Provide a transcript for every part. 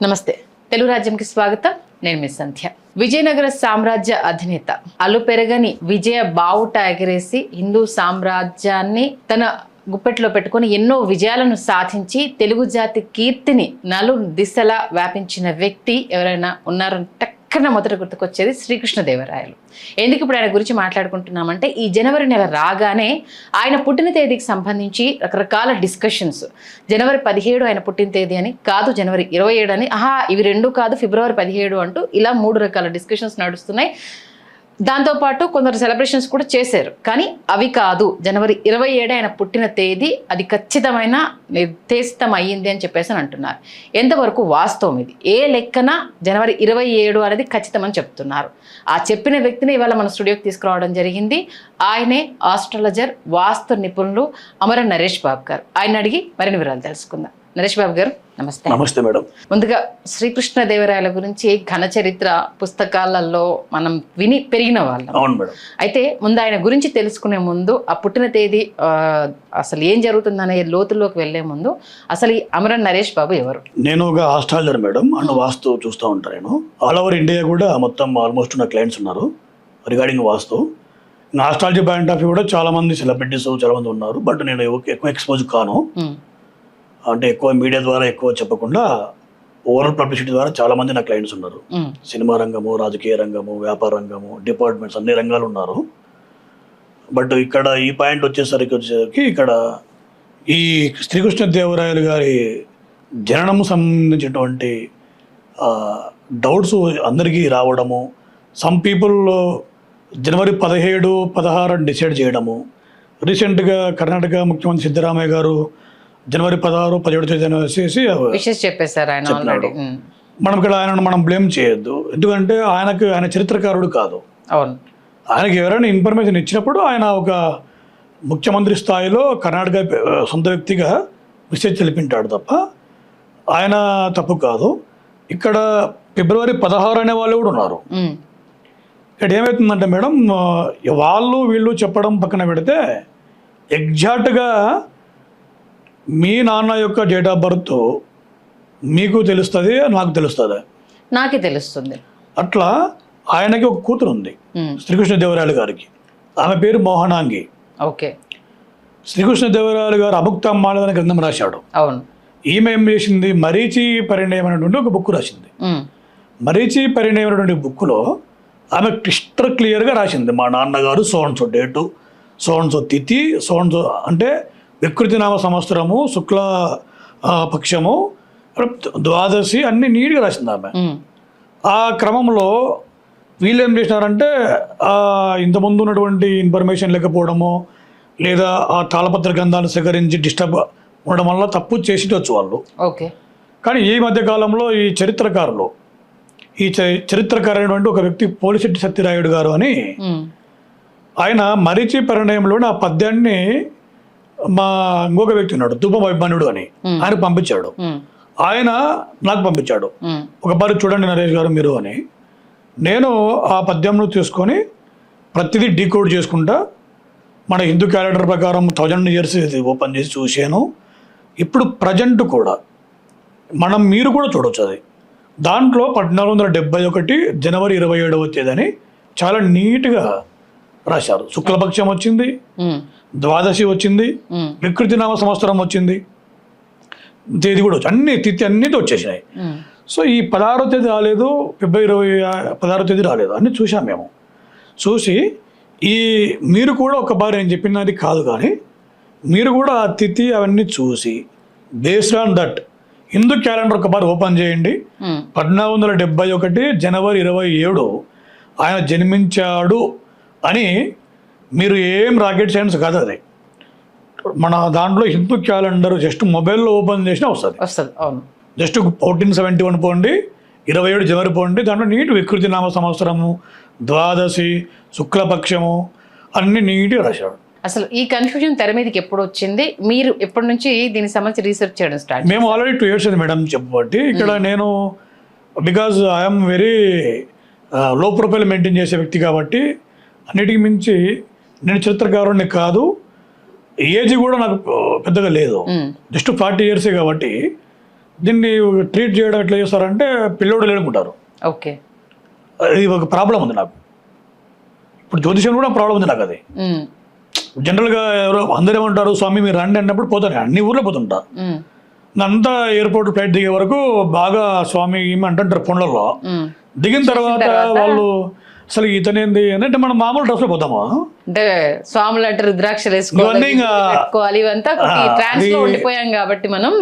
నమస్తే తెలుగు రాజ్యంకి స్వాగతం. నేను మీ సంధ్య. విజయనగర సామ్రాజ్య అధినేత అల్లు పెరగని విజయ బావుట ఎగరేసి హిందూ సామ్రాజ్యాన్ని తన గుప్పెట్లో పెట్టుకొని ఎన్నో విజయాలను సాధించి తెలుగు జాతి కీర్తిని నలు దిశలా వ్యాపించిన వ్యక్తి ఎవరైనా ఉన్నారంటే టక్కన మొదట గుర్తుకొచ్చేది శ్రీకృష్ణదేవరాయలు. ఎందుకు ఇప్పుడు ఆయన గురించి మాట్లాడుకుంటున్నామంటే ఈ జనవరి నెల రాగానే ఆయన పుట్టిన తేదీకి సంబంధించి రకరకాల డిస్కషన్స్. జనవరి 17 ఆయన పుట్టిన తేదీ అని కాదు, జనవరి 27 అని, ఇవి రెండు కాదు, ఫిబ్రవరి 17 అంటూ ఇలా 3 రకాల డిస్కషన్స్ నడుస్తున్నాయి. దాంతోపాటు కొందరు సెలబ్రేషన్స్ కూడా చేశారు. కానీ అవి కాదు, జనవరి 27 ఆయన పుట్టిన తేదీ అది ఖచ్చితమైన నిర్దేశితం అయ్యింది అని చెప్పేసి అని అంటున్నారు. ఎంతవరకు వాస్తవం ఇది? ఏ లెక్కన జనవరి 27 అనేది ఖచ్చితమని చెప్తున్నారు. ఆ చెప్పిన వ్యక్తిని ఇవాళ మన స్టూడియోకి తీసుకురావడం జరిగింది. ఆయనే ఆస్ట్రాలజర్, వాస్తు నిపుణులు అమర నరేష్ బాబు గారు. ఆయన అడిగి మరిన్ని వివరాలు తెలుసుకుందాం. నరేష్ బాబు గారు నమస్తే. నమస్తే మేడం. ముందుగా శ్రీకృష్ణదేవరాయల గురించి ఘన చరిత్ర పుస్తకాలలో మనం విని పెరిగిన వాళ్ళం. అవును మేడం. అయితే ముందు ఆయన గురించి తెలుసుకునే ముందు ఆ పుట్టిన తేదీ అసలు ఏం జరుగుతుందనే లోతుల్లోకి వెళ్లే ముందు అసలు ఈ అమర నరేష్ బాబు ఎవరు? నేను ఒక ఆస్ట్రాలజర్ మేడం. అండ్ వాస్తు చూస్తూ ఉంటాను. నేను ఆల్ ఓవర్ ఇండియా కూడా మొత్తం ఆల్మోస్ట్ నా క్లయింట్స్ ఉన్నారు regarding vastu. Astrology point of view కూడా చాలా మంది సెలబ్రిటీస్ చాలా మంది ఉన్నారు. బట్ నేను ఎక్కువ ఎక్స్పోజ్ కాను, అంటే ఎక్కువ మీడియా ద్వారా ఎక్కువ చెప్పకుండా ఓవరాల్ పబ్లిసిటీ ద్వారా చాలా మంది నా క్లయింట్స్ ఉన్నారు. సినిమా రంగము, రాజకీయ రంగము, వ్యాపార రంగము, డిపార్ట్మెంట్స్, అన్ని రంగాలు ఉన్నారు. బట్ ఇక్కడ ఈ పాయింట్ వచ్చేసరికి ఇక్కడ ఈ శ్రీకృష్ణదేవరాయలు గారి జననం సంబంధించినటువంటి డౌట్స్ అందరికీ రావడము, సమ్ పీపుల్ జనవరి 17, 16 డిసైడ్ చేయడము. రీసెంట్గా కర్ణాటక ముఖ్యమంత్రి సిద్ధరామయ్య గారు జనవరి 16, 17 తేదీన వేసేసి చెప్పేశారు ఆయన ఆల్రెడీ. మనం ఇక్కడ ఆయనను మనం బ్లేమ్ చేయొద్దు, ఎందుకంటే ఆయన చరిత్రకారుడు కాదు. అవును, ఆయనకి ఎవరైనా ఇన్ఫర్మేషన్ ఇచ్చినప్పుడు ఆయన ఒక ముఖ్యమంత్రి స్థాయిలో కర్ణాటక సొంత వ్యక్తిగా మెసేజ్ తెలిపింటాడు తప్ప ఆయన తప్పు కాదు. ఇక్కడ ఫిబ్రవరి 16 అనే వాళ్ళు కూడా ఉన్నారు. ఇక్కడ ఏమవుతుందంటే మేడం, వాళ్ళు వీళ్ళు చెప్పడం పక్కన పెడితే ఎగ్జాక్ట్గా మీ నాన్న యొక్క డేట్ ఆఫ్ బర్త్ మీకు తెలుస్తుంది, నాకు తెలుస్తుంది, నాకే తెలుస్తుంది. అట్లా ఆయనకి ఒక కూతురు ఉంది శ్రీకృష్ణదేవరాయలు గారికి. ఆమె పేరు మోహనాంగి. ఓకే. శ్రీకృష్ణదేవరాయలు గారు అభుక్తమాల అనే గ్రంథం రాశాడు. అవును. ఈమె ఏం చేసింది, మరీచి పరిణయం అనేటువంటి ఒక బుక్ రాసింది. మరీచి పరిణయం అనేటువంటి బుక్లో ఆమె క్లియర్గా రాసింది, మా నాన్నగారు సోన్సో డేటు, సోన్సో తిథి, సోన్సో అంటే వికృతి నామ సంవత్సరము, శుక్ల పక్షము, ద్వాదశి, అన్ని నీట్గా రాసింది ఆమె. ఆ క్రమంలో వీళ్ళు ఏం చేసినారంటే ఇంతకుముందు ఉన్నటువంటి ఇన్ఫర్మేషన్ లేకపోవడము, లేదా ఆ తాళపత్ర గ్రంథాలను సేకరించి డిస్టర్బ్ ఉండడం వల్ల తప్పు చేసివచ్చు వాళ్ళు. ఓకే. కానీ ఈ మధ్య కాలంలో ఈ చరిత్రకారులు, చరిత్రకారైనటువంటి ఒక వ్యక్తి పోలిశెట్టి సత్యరాయుడు గారు అని, ఆయన మరీచి పరిణయంలోని ఆ పద్యాన్ని మా ఇంకొక వ్యక్తి ఉన్నాడు ధూపమభిమన్యుడు అని, ఆయన పంపించాడు. ఆయన నాకు పంపించాడు, ఒకసారి చూడండి నరేష్ గారు మీరు అని. నేను ఆ పద్యంను తీసుకొని ప్రతిదీ డీకోడ్ చేసుకుంటా మన హిందూ క్యాలెండర్ ప్రకారం 1000 ఇయర్స్ ఓపెన్ చేసి చూశాను. ఇప్పుడు ప్రజెంట్ కూడా మీరు కూడా చూడవచ్చు. అది దాంట్లో 1471 జనవరి 27వ తేదీని చాలా నీట్గా రాశారు. శుక్లపక్షం వచ్చింది, ద్వాదశి వచ్చింది, వికృతి నామ సంవత్సరం వచ్చింది, తేదీ కూడా అన్ని తిథి అన్నిటి వచ్చేసినాయి. సో ఈ 16వ తేదీ రాలేదు, ఫిబ్రవరి 16వ తేదీ రాలేదు, అన్ని చూసాం మేము. చూసి మీరు కూడా ఒక బారి నేను చెప్పినది కాదు, కానీ మీరు కూడా ఆ తిథి అవన్నీ చూసి based on that Hindu calendar ఒక బారి ఓపెన్ చేయండి. 1471 జనవరి 27 ఆయన జన్మించాడు అని. మీరు ఏం రాకెట్ సైన్స్ కాదు, అది మన దాంట్లో హిందూ క్యాలెండర్ జస్ట్ మొబైల్లో ఓపెన్ చేసినా వస్తుంది. అవును. జస్ట్ 1471 పోండి, 27 జనవరి పోండి, దాంట్లో నీట్ వికృతి నామ సంవత్సరము, ద్వాదశి, శుక్లపక్షము అన్ని నీట్గా రాశాడు. అసలు ఈ కన్ఫ్యూజన్ తెర మీదకి ఎప్పుడు వచ్చింది? మీరు ఎప్పటి నుంచి దీనికి సంబంధించి రీసెర్చ్ చేయడం స్టార్ట్? మేము ఆల్రెడీ 2 years అయింది మేడం చెప్పబట్టి. ఇక్కడ నేను because I'm very low profile maintain చేసే వ్యక్తి కాబట్టి, అన్నిటికి మించి నేను చరిత్రకారుడిని కాదు, ఏజ్ కూడా నాకు పెద్దగా లేదు, జస్ట్ 40 years కాబట్టి దీన్ని ట్రీట్ చేయడం ఎట్లా చేస్తారంటే పిల్లోడు లేనుకుంటారు. ఓకే. ఇది ఒక ప్రాబ్లం ఉంది నాకు. ఇప్పుడు జ్యోతిషం కూడా ప్రాబ్లం ఉంది నాకు. అది జనరల్గా ఎవరో అందరూ ఏమంటారు, స్వామి మీరు రండి అన్నప్పుడు పోతాను, అన్ని ఊర్లో పోతుంటా. అంతా ఎయిర్పోర్ట్ ఫ్లైట్ దిగే వరకు బాగా స్వామి ఏమి అంటుంటారు ఫోన్లలో. దిగిన తర్వాత వాళ్ళు అసలు ఇతనేంది అంటే మనం మామూలు డ్రెస్ లో పోతామా అంటే స్వాములు అంటే రుద్రాక్షలు వేసుకోవాలి ఇవంతా ట్రాన్స్ లో ఉండిపోయాం కాబట్టి మనం.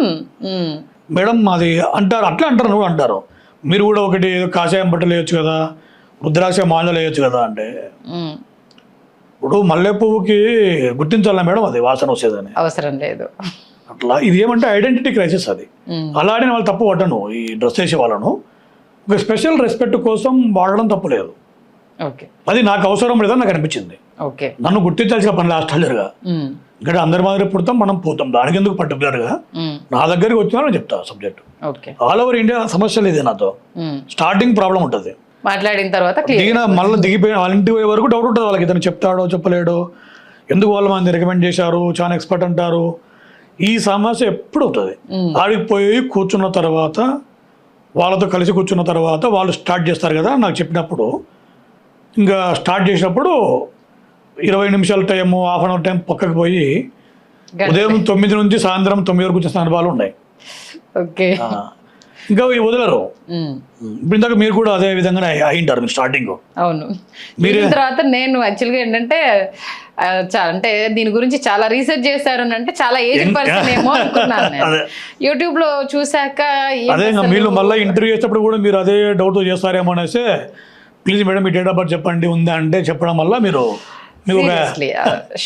మేడం అది అంటారు, అట్లా అంటారు, నువ్వు అంటారు మీరు కూడా ఒకటి కాషాయం బట్టలు వేయచ్చు కదా, రుద్రాక్ష మాలలు వేయచ్చు కదా అంటే. ఇప్పుడు మల్లె పువ్వుకి గుర్తించాలా మేడం అది వాసన వచ్చేదని? అవసరం లేదు. అట్లా ఇది ఏమంటే ఐడెంటిటీ క్రైసిస్ అది. అలానే వాళ్ళు తప్పు పట్టను, ఈ డ్రెస్ వేసే వాళ్ళను ఒక స్పెషల్ రెస్పెక్ట్ కోసం వాడడం తప్పు లేదు. అది నాకు అవసరం లేదని నాకు అనిపించింది. నన్ను గుర్తించాల్సిన పని లాస్ట్గా ఇక్కడ అందరి మాదిరి పుడతాం మనం పోతాం, దానికి ఎందుకు పర్టికులర్గా నా దగ్గరికి వచ్చినా నేను చెప్తా సబ్జెక్ట్. ఆల్ ఓవర్ ఇండియా సమస్య లేదు నాతో. స్టార్టింగ్ ప్రాబ్లం ఉంటుంది, మాట్లాడిన తర్వాత మళ్ళీ దిగిపోయిన వాళ్ళ ఇంటికి పోయే వరకు డౌట్ ఉంటుంది వాళ్ళకి, ఇతను చెప్తాడో చెప్పలేడో, ఎందుకు వాళ్ళు మంది రికమెండ్ చేశారు, చాలా ఎక్స్పర్ట్ అంటారు. ఈ సమస్య ఎప్పుడు అవుతుంది. ఆడికి పోయి కూర్చున్న తర్వాత వాళ్ళతో కలిసి కూర్చున్న తర్వాత వాళ్ళు స్టార్ట్ చేస్తారు కదా, నాకు చెప్పినప్పుడు ఇంకా స్టార్ట్ చేసినప్పుడు 20 నిమిషాల time, half an hour time పక్కకు పోయి ఉదయం 9 నుంచి సాయంత్రం 9 వరకు వచ్చిన అనుభవాలు ఉన్నాయి. ఇంకా వదలరు. ఇప్పుడు ఇందాక మీరు కూడా అదే విధంగా అయింటారు మీరు స్టార్టింగ్. అవును. మీరు తర్వాత నేను యాక్చువల్గా ఏంటంటే అంటే దీని గురించి చాలా రీసెర్చ్ చేశారు అంటే చాలా ఏజ్ పర్సన్ ఏమో అనుకున్నాను యూట్యూబ్ లో చూసాక. అదే మీరు మళ్ళీ ఇంటర్వ్యూ చేసేటప్పుడు కూడా మీరు అదే డౌట్ చేస్తారేమో అనేసి, please madam me date of birth చెప్పండి ఉందా అంటే చెప్పడం వల్ల మీరు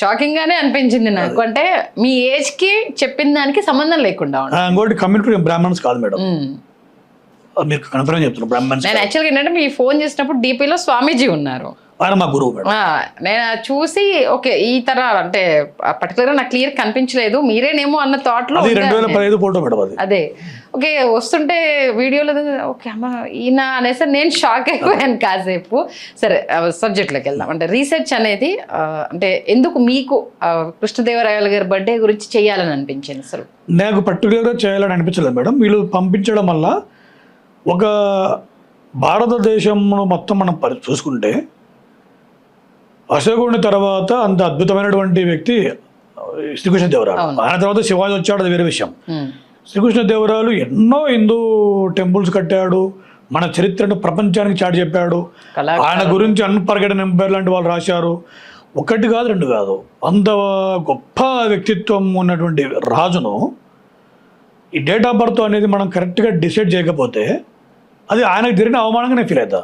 షాకింగ్ గానే అనిపించింది నాకు. అంటే మీ ఏజ్ కి చెప్పిన దానికి సంబంధం లేకుండా. ఇంకోటి కమ్యూనిటీ బ్రాహ్మణ్స్ కాదు మేడం, మీరు కన్ఫర్మ్ చెప్తున్నారు బ్రాహ్మణ్స్. నేను యాక్చువల్గా ఏంటంటే మీ ఫోన్ చేసినప్పుడు డీపీలో స్వామీజీ ఉన్నారు, ఆయన మా గురువు మేడం. నేను చూసి ఓకే ఈ తర అంటే పర్టికులర్గా నాకు క్లియర్ కనిపించలేదు, మీరేనేమో అన్న థాట్ లో. 2015 ఫోటో మేడం అది. అదే ఓకే వస్తుంటే వీడియోలో ఓకే అమ్మ ఈయన అనేసి నేను షాక్ అయిపోయాను కాసేపు. సరే సబ్జెక్ట్లోకి వెళ్దాం. అంటే రీసెర్చ్ అనేది అంటే ఎందుకు మీకు కృష్ణదేవరాయలు గారి బర్త్డే గురించి చేయాలని అనిపించింది? అసలు నాకు పర్టికులర్గా చేయాలని అనిపించలేదు మేడం. వీళ్ళు పంపించడం వల్ల ఒక భారతదేశంలో మొత్తం మనం చూసుకుంటే అశోకుని తర్వాత అంత అద్భుతమైనటువంటి వ్యక్తి శ్రీకృష్ణదేవరాయలు. ఆయన తర్వాత శివాజీ వచ్చాడు, అది వేరే విషయం. శ్రీకృష్ణదేవరాయలు ఎన్నో హిందూ టెంపుల్స్ కట్టాడు, మన చరిత్రను ప్రపంచానికి చాటి చెప్పాడు. ఆయన గురించి అన్ఫర్గెటెన్ ఎంపైర్ లాంటి వాళ్ళు రాశారు. ఒకటి కాదు రెండు కాదు, అంత గొప్ప వ్యక్తిత్వం ఉన్నటువంటి రాజును ఈ డేట్ ఆఫ్ బర్త్ అనేది మనం కరెక్ట్గా డిసైడ్ చేయకపోతే అది ఆయనకు జరిగిన అవమానంగా నేను ఫీల్ అవుతా.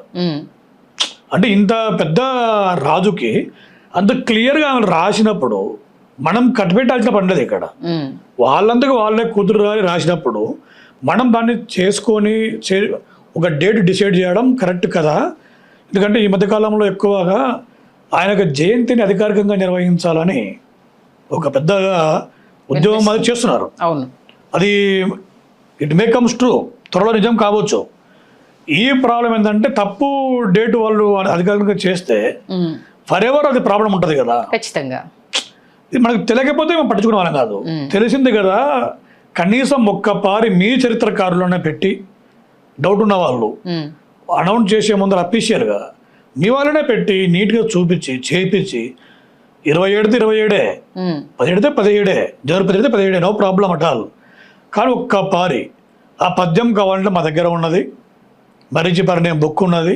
అంటే ఇంత పెద్ద రాజుకి అంత క్లియర్గా ఆమె రాసినప్పుడు మనం కట్టిపెట్టాల్సిన పని లేదు ఇక్కడ. వాళ్ళంతకు వాళ్ళే కూతురు రాసినప్పుడు మనం దాన్ని చేసుకొని ఒక డేట్ డిసైడ్ చేయడం కరెక్ట్ కదా. ఎందుకంటే ఈ మధ్యకాలంలో ఎక్కువగా ఆయనకు జయంతిని అధికారికంగా నిర్వహించాలని ఒక పెద్దగా ఉద్యమం అది చేస్తున్నారు. అవును, అది ఇట్ మే కమ్స్ ట్రూ, త్వరలో నిజం కావచ్చు. ఈ ప్రాబ్లం ఏంటంటే తప్పు డేట్ వాళ్ళు అధికారికంగా చేస్తే ఫర్ ఎవర్ అది ప్రాబ్లం ఉంటుంది కదా. ఖచ్చితంగా మనకు తెలియకపోతే మేము పట్టించుకునే వాళ్ళం కాదు, తెలిసింది కదా. కనీసం ఒక్కపారి మీ చరిత్రకారులోనే పెట్టి డౌట్ ఉన్న వాళ్ళు అనౌన్స్ చేసే ముందర అఫీషియల్గా మీ వాళ్ళనే పెట్టి నీట్గా చూపించి చేయించి 27 27 17 17 జనవరి 17 17 నో ప్రాబ్లం అట్ ఆల్. కానీ ఒక్కపారి ఆ పద్యం కావాలంటే మా దగ్గర ఉన్నది, మరిచి పరిణయం బుక్ ఉన్నది,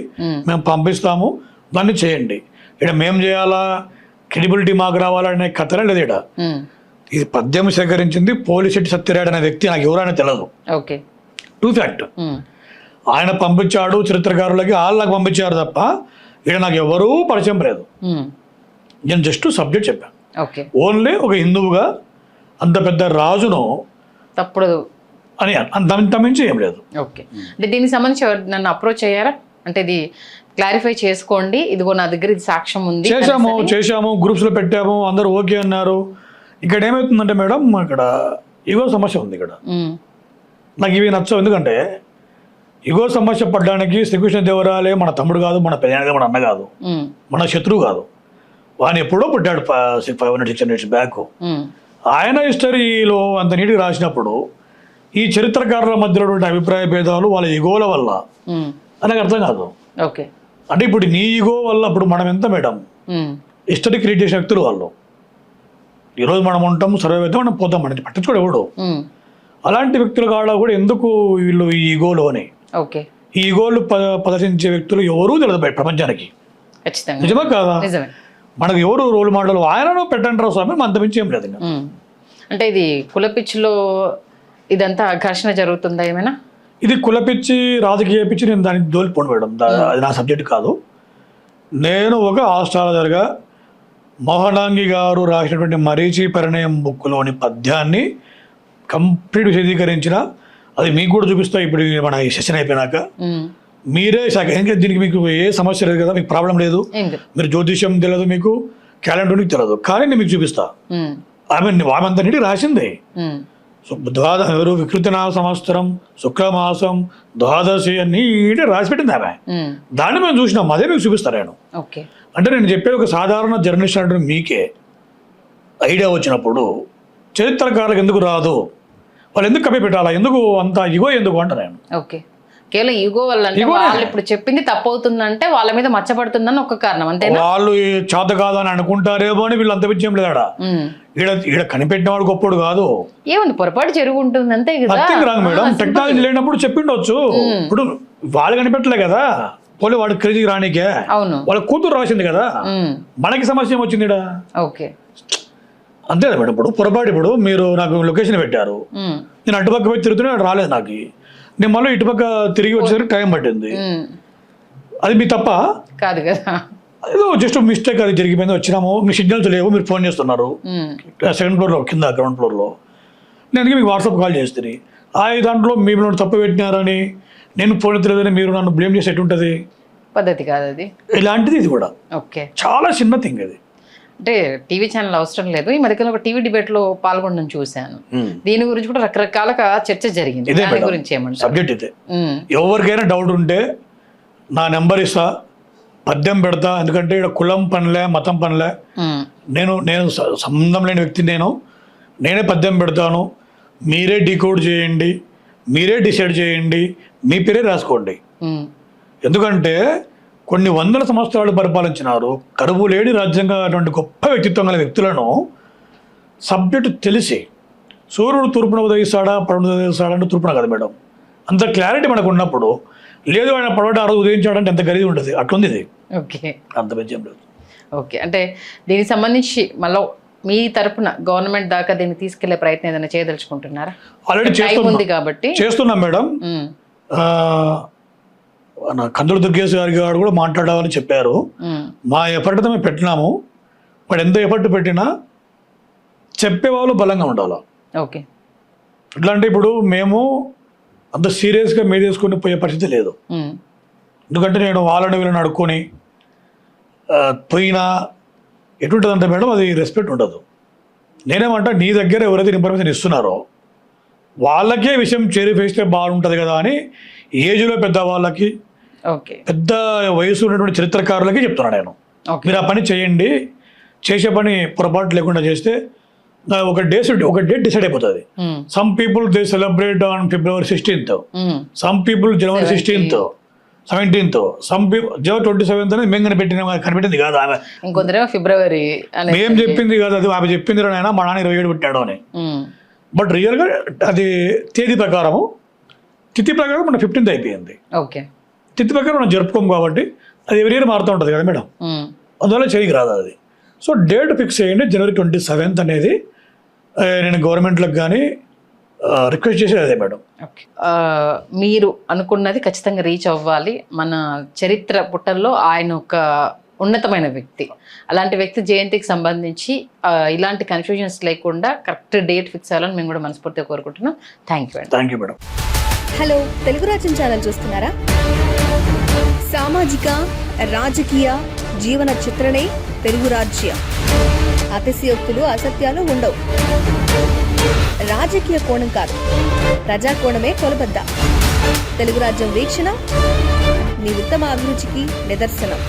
మేము పంపిస్తాము, దాన్ని చేయండి. ఇక్కడ మేము చేయాలా, క్రెడిబిలిటీ మాకు రావాలనే కథనే లేదు. ఇక్కడ ఇది పద్యం సేకరించింది పోలిశెట్టి సత్యరాయుడు అనే వ్యక్తి, నాకు ఎవరైనా తెలియదు. True fact. ఆయన పంపించాడు చరిత్రకారులకి, వాళ్ళకి పంపించారు తప్ప ఇక్కడ నాకు ఎవరూ పరిచయం లేదు. నేను జస్ట్ సబ్జెక్ట్ చెప్పాను. ఓన్లీ ఒక హిందువుగా అంత పెద్ద రాజును తప్పుడు అని అంత మించి ఏం లేదు. ఓకే, అంటే దీనికి సంబంధించి నన్ను అప్రోచ్ అయ్యారా? అంటే ఇది క్లారిఫై చేసుకోండి, ఇదిగో నా దగ్గర ఇది సాక్ష్యం ఉంది. చేశాము గ్రూప్స్లో పెట్టాము, అందరూ ఓకే అన్నారు. ఇక్కడ ఏమవుతుందంటే మేడం, ఇక్కడ ఇగో సమస్య ఉంది. ఇక్కడ నాకు ఇవి నచ్చవు. ఎందుకంటే ఇగో సమస్య పడ్డానికి శ్రీకృష్ణదేవరాయలే మన తమ్ముడు కాదు, మన పెద్ద మన అన్న కాదు, మన శత్రువు కాదు. వాడిని ఎప్పుడో పుట్టాడు 500-600 బ్యాక్. ఆయన హిస్టరీలో అంత నీట్గా రాసినప్పుడు ఈ చరిత్రకారుల మధ్యలో ఉన్నటువంటి అభిప్రాయ భేదాలు వాళ్ళ ఈగోల వల్ల నాకు అర్థం కాదు. ఓకే, అంటే ఇప్పుడు నీ ఈగో వల్ల ఇప్పుడు మనం ఎంత మేడం హిస్టరీ క్రియేట్ చేసిన వ్యక్తులు వాళ్ళు. ఈరోజు మనం ఉంటాం, సర్వే అయితే మనం పోతాం, మనకి పట్టించుకోడు ఎవడు. అలాంటి వ్యక్తుల కాడ కూడా ఎందుకు వీళ్ళు ఈ ఈగోలు అని, ఓకే, ఈ ఈగోలు ప్రదర్శించే వ్యక్తులు ఎవరూ తెలియదు బయట ప్రపంచానికి. ఖచ్చితంగా నిజమా కాదా? నిజమే. మనకు ఎవరు రోల్ మోడల్ ఆయనను పెట్టండి రా స్వామి, మన మించి ఏం లేదు. ఇంకా అంటే ఇది కుల పిచ్చిలో ఇదంతా ఘర్షణ జరుగుతుందా ఏమైనా? ఇది కుల పిచ్చి, రాజకీయ పిచ్చి, నేను దానికి దోలిపోను మేడం. అది నా సబ్జెక్ట్ కాదు. నేను ఒక ఆస్ట్రాలజర్గా మోహనాంగి గారు రాసినటువంటి మరీచి పరిణయం బుక్లోని పద్యాన్ని కంప్లీట్ విశదీకరించిన, అది మీకు కూడా చూపిస్తా ఇప్పుడు మన ఈ సెషన్ అయిపోయినాక. మీరే ఇంకా దీనికి మీకు ఏ సమస్య లేదు కదా, మీకు ప్రాబ్లం లేదు, మీరు జ్యోతిష్యం తెలియదు, మీకు క్యాలెండర్ తెలియదు, కానీ నేను మీకు చూపిస్తా. ఆమె అంతా నీటి రాసింది. వికృతి నామ సంవత్సరం, శుక్లమాసం, ద్వాదశి అన్ని రాసి పెట్టింది ఆమె. దాన్ని మేము చూసినాం, అదే మీకు చూపిస్తా నేను. అంటే నేను చెప్పేది ఒక సాధారణ జర్నలిస్ట్ అంటే మీకే ఐడియా వచ్చినప్పుడు చరిత్రకారులకు ఎందుకు రాదు, వాళ్ళు ఎందుకు కప్పి పెట్టాలా, ఎందుకు అంత ఇగో ఎందుకు అంట నేను. ఓకే, కేవలం ఈగో వల్ల వాళ్ళు ఇప్పుడు చెప్పింది తప్పు అవుతుందంటే వాళ్ళ మీద మచ్చపడుతుందని ఒక కారణం అంతే. వాళ్ళు చేత కాదు అని అనుకుంటారేమో అని వీళ్ళు అంత విజయం లేదాడ. ఈడ కనిపెట్టిన వాడు గొప్పడు కాదు. ఏముంది, పొరపాటు జరుగుంటుంది అంతే కదా. రాదు మేడం, టెక్నాలజీ లేనప్పుడు చెప్పిండొచ్చు. ఇప్పుడు వాళ్ళు కనిపెట్టలే కదా, పోలే వాడు క్రేజీ రానికే. అవును, వాళ్ళ కూతురు రాసింది కదా, మనకి సమస్య ఏమొచ్చింది ఈడ. ఓకే, అంతే కదా మేడం. ఇప్పుడు పొరపాటు, ఇప్పుడు మీరు నాకు లొకేషన్ పెట్టారు, నేను అటుపక్క పోయి తిరుగుతున్నా రాలేదు నాకు, నేను మళ్ళీ ఇటుపక్క తిరిగి వచ్చేసరికి టైం పట్టింది. అది మీ తప్ప కాదు కదా, ఏదో జస్ట్ మిస్టేక్ అది జరిగిపోయింది. వచ్చినాము, మీ సిగ్నల్స్ లేవు, మీరు ఫోన్ చేస్తున్నారు సెకండ్ ఫ్లోర్లో, కింద గ్రౌండ్ ఫ్లోర్లో. నేను మీకు వాట్సాప్ కాల్ చేస్తుంది, దాంట్లో మీరు తప్పు పెట్టినారని నేను ఫోన్ ఎత్తలేదని మీరు నన్ను బ్లేమ్ చేసి ఎట్టుంటుంది? పద్ధతి కాదు అది. ఇలాంటిది ఇది కూడా ఓకే, చాలా చిన్న థింగ్ అది. అంటే టీవీ ఛానల్ అవసరం లేదు. ఈ మధ్యకాలం ఒక టీవీ డిబేట్ లో పాల్గొనడం చూశాను. దీని గురించి కూడా రకరకాలుగా చర్చ జరిగింది. దాని గురించి ఏమంటారు? సబ్జెక్ట్ ఇదే. ఎవరికైనా డౌట్ ఉంటే నా నెంబర్ ఇస్తా, పద్యం పెడతా. ఎందుకంటే ఇక్కడ కులం పనిలే, మతం పనిలే, నేను సంబంధం లేని వ్యక్తి, నేనే పద్యం పెడతాను. మీరే డీకోడ్ చేయండి, మీరే డిసైడ్ చేయండి, మీ పేరే రాసుకోండి. ఎందుకంటే కొన్ని వందల సంవత్సరాలు పరిపాలించినారు, కరువు లేని రాజ్యంగా అటువంటి గొప్ప వ్యక్తిత్వం గల వ్యక్తులను సబ్జెక్టు తెలిసి, సూర్యుడు తూర్పున ఉదయిస్తాడా పడమట ఉదయిస్తాడా అంటే తూర్పున కదా మేడం, అంత క్లారిటీ మనకు ఉన్నప్పుడు, లేదు ఆయన పడవట ఆ రోజు ఉదయించాడంటే ఎంత ఖరీదు ఉంటుంది, అట్లుంది ఇది. ఓకే, అంత పెంచేం లేదు. ఓకే, అంటే దీనికి సంబంధించి మళ్ళీ మీ తరపున గవర్నమెంట్ దాకా దీన్ని తీసుకెళ్లే ప్రయత్నం ఏదైనా చేయదలుచుకుంటున్నారా? ఆల్రెడీ చేస్తున్నాం మేడం. కందులు దుర్గేశ్ గారు కూడా మాట్లాడాలని చెప్పారు. మా ఎఫర్ట్ మేము పెట్టినాము. వాడు ఎంత ఎఫర్ట్ పెట్టినా చెప్పేవాళ్ళు బలంగా ఉండాలి. ఓకే, ఎట్లా అంటే ఇప్పుడు మేము అంత సీరియస్గా మీద వేసుకొని పోయే పరిస్థితి లేదు. ఎందుకంటే నేను వాళ్ళని వీళ్ళని అడుక్కొని పోయినా ఎటుంటుందంటే మేడం, అది రెస్పెక్ట్ ఉండదు. నేనేమంటా, నీ దగ్గర ఎవరైతే ఇన్ఫర్మేషన్ ఇస్తున్నారో వాళ్ళకే విషయం చేరివేస్తే బాగుంటుంది కదా అని ఏజ్లో పెద్ద వాళ్ళకి, పెద్ద వయసు ఉన్నటువంటి చరిత్రకారులకి చెప్తున్నాను నేను. మీరు ఆ పని చేయండి, చేసే పని పొరపాటు లేకుండా చేస్తే ఒక డేట్ డిసైడ్ అయిపోతుంది. Some people they celebrate on February 16th, some people January 16th, 17th, some people January 27th అనేది మేము కనిపెట్టింది కాదు ఆమె, ఇంకొందరేమో ఫిబ్రవరి మేము చెప్పింది కాదు, అది ఆమె చెప్పింది నాయన, మా నాన్న 27 పెట్టాడు అని. బట్ రియల్గా అది తేదీ ప్రకారము, తిథి ప్రకారం మన 15th అయిపోయింది. ఓకే, తిథి ప్రకారం మనం జరుపుకోము కాబట్టి అది ఎవరి ఇయర్ మారుతూ ఉంటుంది కదా మేడం, అందువల్ల చేయకి రాదు అది. సో డేట్ ఫిక్స్ చేయండి, January 27th అనేది. నేను గవర్నమెంట్లకు కానీ రిక్వెస్ట్ చేసేది అదే మేడం. మీరు అనుకున్నది ఖచ్చితంగా రీచ్ అవ్వాలి. మన చరిత్ర పుటల్లో ఆయన ఒక ఉన్నతమైన వ్యక్తి. అలాంటి వ్యక్తి జయంతికి సంబంధించి ఇలాంటి కన్ఫ్యూజన్స్ లేకుండా కరెక్ట్ డేట్ ఫిక్స్ అవ్వాలని మేము కూడా మనస్ఫూర్తిగా కోరుకుంటున్నాం. Thank you madam. Hello, Telugu రాజ్యం ఛానల్ చూస్తున్నారా? సామాజిక, రాజకీయ, జీవన చిత్రణే తెలుగు రాజ్యం. అతిశయోక్తులు, అసత్యాలు ఉండవు. రాజకీయ కోణం కాదు, ప్రజా కోణమే కొలబద్ద. తెలుగు రాజ్యం వీక్షణ మీ ఉత్తమ అభిరుచికి నిదర్శనం.